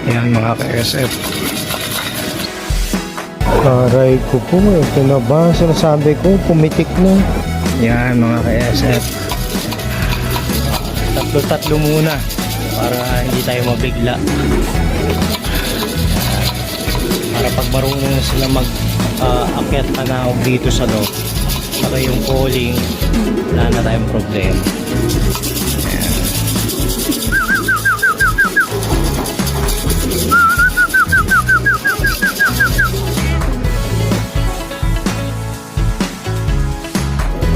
Ayan mga ka-SF. Aray ko po, ito na ba? Sinasabi ko, pumitik na. Ayan mga ka-SF. Tatlo-tatlo muna para hindi tayo mabigla. Para pag marunong na sila mag-akyat panahog dito sa loob, saka yung calling, wala na tayong problema. Ayan.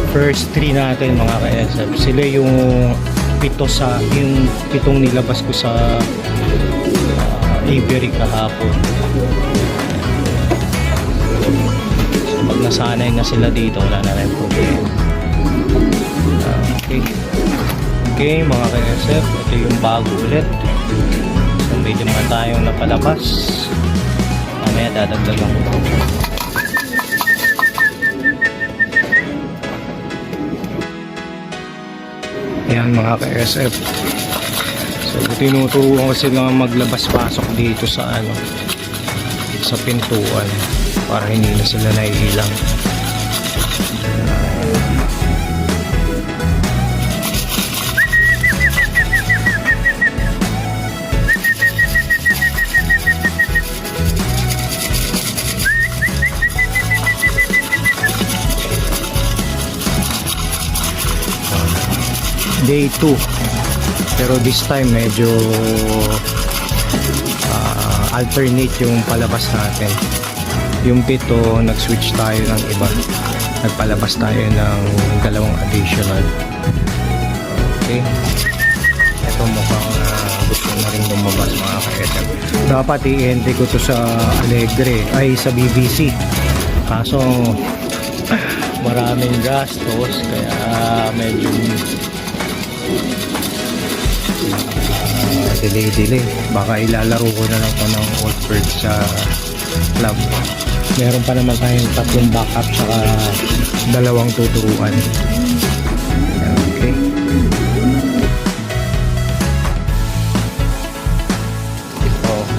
First 3 natin mga ka-SF, sila yung pitong nilabas ko sa Avery kahapon. So pag nasanay na sila dito, wala na rin problema. Okay mga ka-SF, ito yung bago ulit. So may lima tayong napalabas, mamaya dadagdagan ko. Ayan mga ka-SF. So tinuturuan ko sila maglabas-pasok dito sa sa pintuan para hindi na sila naiilang. Day 2, pero this time medyo alternate yung palabas natin. Yung 7 nag-switch tayo ng iba, nagpalabas tayo ng 2 additional. Okay, ito mukhang gusto na rin lumabas mga ka-SM. Dapat i-entry ko to sa Alegre, ay sa BBC, kaso maraming gastos kaya medyo delay. Baka ilalaro ko na lang ito ng Old Bird sa club. Meron pa naman tayong 3 backup saka 2 tuturuan.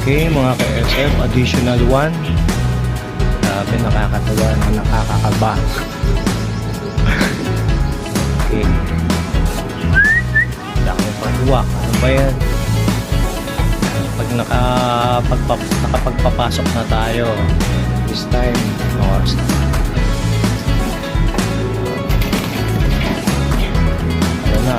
Okay mga ka-SF, additional 1. Grabe, nakakatawa na nakakakaba. Okay, daming pagwak. Ano ba yan? Pag nakapagpapasok na tayo this time, oras na. Ano na?